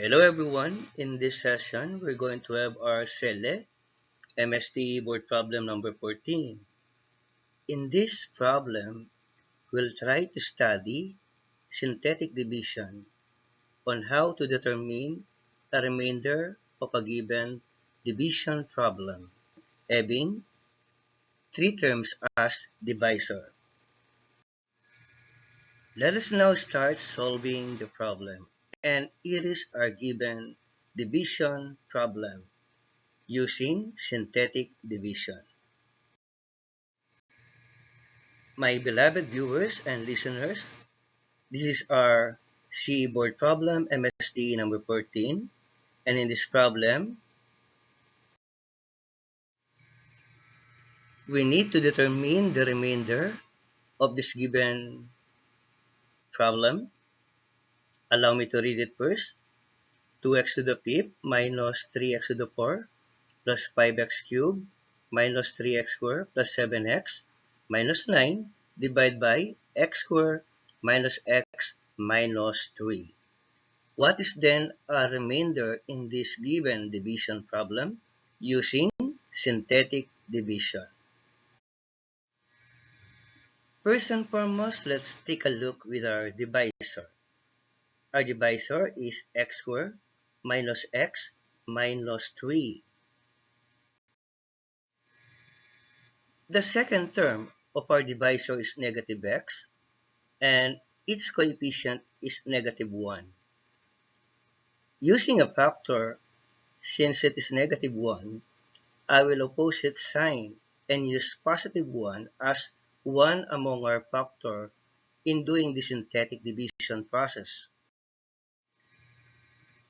Hello everyone. In this session, we're going to have our SELE MST board problem number 14. In this problem, we'll try to study synthetic division on how to determine the remainder of a given division problem, having three terms as divisor. Let us now start solving the problem, and it is our given division problem using synthetic division. My beloved viewers and listeners, this is our CE board problem MSD number 14, and in this problem, we need to determine the remainder of this given problem. Allow me to read it first. 2x to the fifth minus 3x to the 4 plus 5x cubed minus 3x squared plus 7x minus 9 divided by x squared minus x minus 3. What is then a remainder in this given division problem using synthetic division? First and foremost, let's take a look with our divisor. Our divisor is x squared minus x minus 3. The second term of our divisor is negative x, and its coefficient is negative 1. Using a factor, since it is negative 1, I will oppose its sign and use positive 1 as one among our factor in doing the synthetic division process.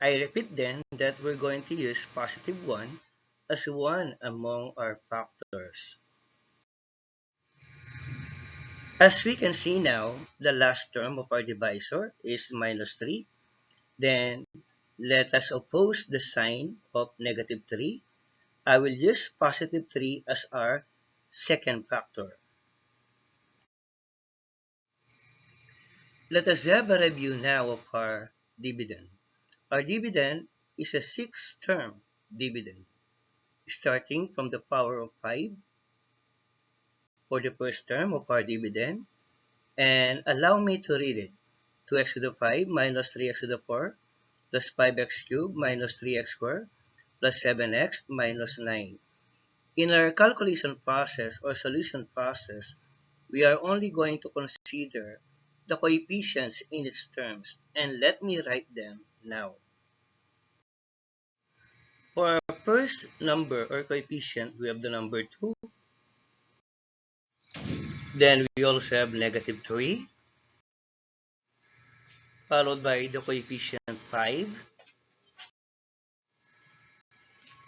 I repeat then that we're going to use positive 1 as one among our factors. As we can see now, the last term of our divisor is minus 3. Then let us oppose the sign of negative 3. I will use positive 3 as our second factor. Let us have a review now of our dividend. Our dividend is a six-term dividend, starting from the power of 5 for the first term of our dividend. And allow me to read it. 2x to the 5 minus 3x to the 4 plus 5x cubed minus 3x squared plus 7x minus 9. In our calculation process or solution process, we are only going to consider the coefficients in its terms, and let me write them now. For our first number or coefficient, we have the number 2. Then we also have negative 3, followed by the coefficient 5,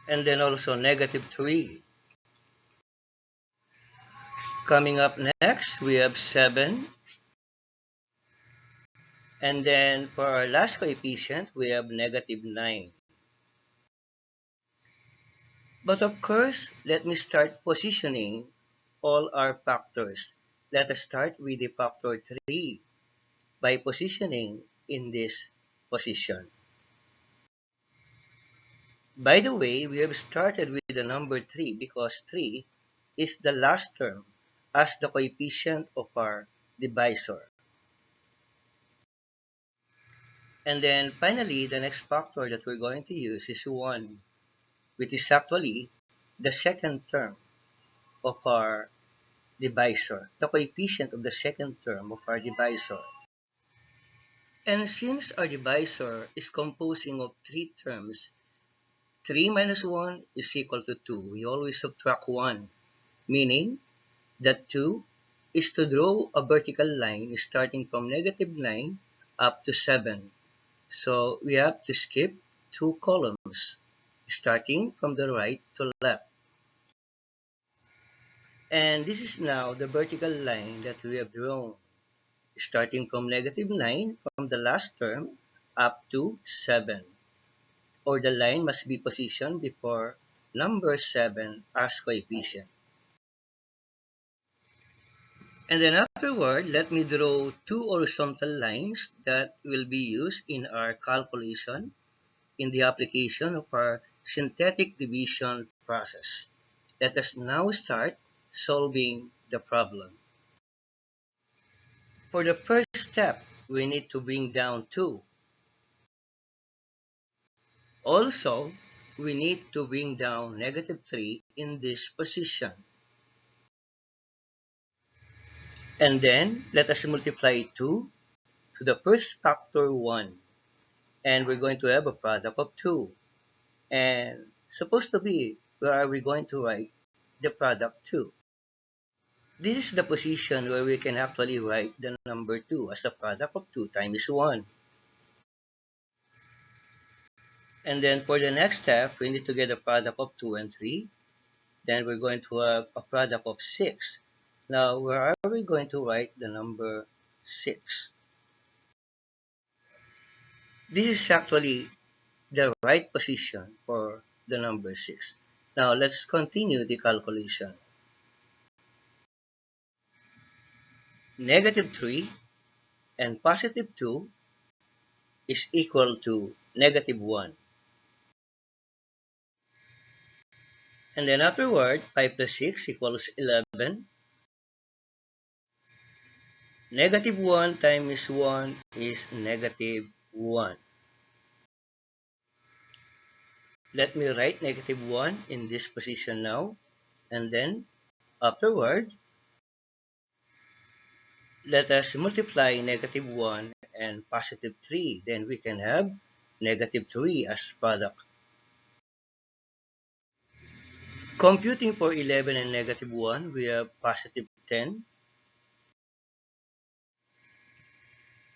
and then also negative 3. Coming up next, we have 7. And then for our last coefficient, we have negative 9. But of course, let me start positioning all our factors. Let us start with the factor 3 by positioning in this position. By the way, we have started with the number 3 because 3 is the last term as the coefficient of our divisor. And then finally, the next factor that we're going to use is 1, which is actually the second term of our divisor, the coefficient of the second term of our divisor. And since our divisor is composing of three terms, 3 minus 1 is equal to 2. We always subtract 1, meaning that 2 is to draw a vertical line starting from negative 9 up to 7. So we have to skip 2 columns, starting from the right to left. And this is now the vertical line that we have drawn, starting from negative 9 from the last term up to 7. Or the line must be positioned before number 7 as coefficient. And then afterward, let me draw two horizontal lines that will be used in our calculation in the application of our synthetic division process. Let us now start solving the problem. For the first step, we need to bring down 2. Also, we need to bring down negative 3 in this position. And then, let us multiply 2 to the first factor 1. And we're going to have a product of 2. And supposed to be, where are we going to write the product 2? This is the position where we can actually write the number 2 as the product of 2 times 1. And then for the next step, we need to get a product of 2 and 3. Then we're going to have a product of 6. Now, where are we going to write the number 6? This is actually the right position for the number 6. Now, let's continue the calculation. Negative 3 and positive 2 is equal to negative 1. And then afterward, 5 plus 6 equals 11. Negative 1 times 1 is negative 1. Let me write negative 1 in this position now. And then afterward, let us multiply negative 1 and positive 3. Then we can have negative 3 as product. Computing for 11 and negative 1, we have positive 10.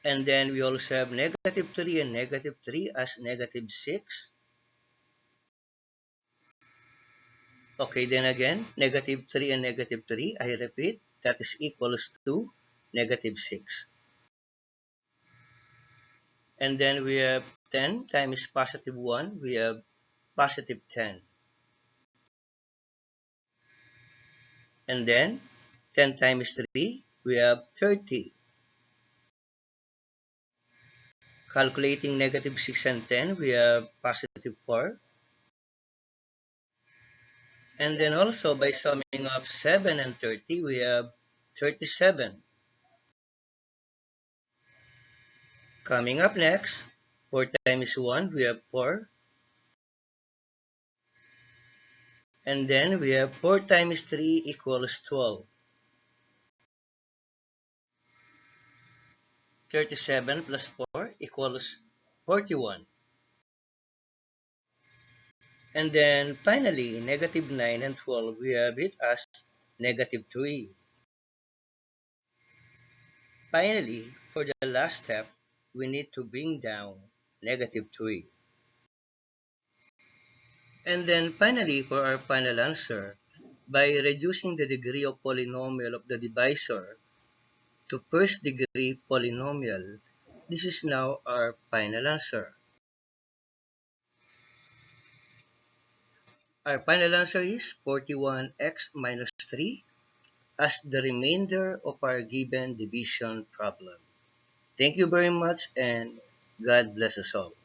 And then we also have negative 3 and negative 3 as negative 6. Okay, then again, negative 3 and negative 3, I repeat, that is equals to negative 6. And then we have 10 times positive 1, we have positive 10. And then 10 times 3, we have 30. Calculating negative 6 and 10, we have positive 4. And then also by summing up 7 and 30, we have 37. Coming up next, 4 times 1, we have 4. And then we have 4 times 3 equals 12. 37 plus 4 equals 41. And then finally, negative 9 and 12, we have it as negative 3. Finally, for the last step, we need to bring down negative 3. And then finally, for our final answer, by reducing the degree of polynomial of the divisor to first degree polynomial, this is now our final answer. Our final answer is 41x minus 3 as the remainder of our given division problem. Thank you very much and God bless us all.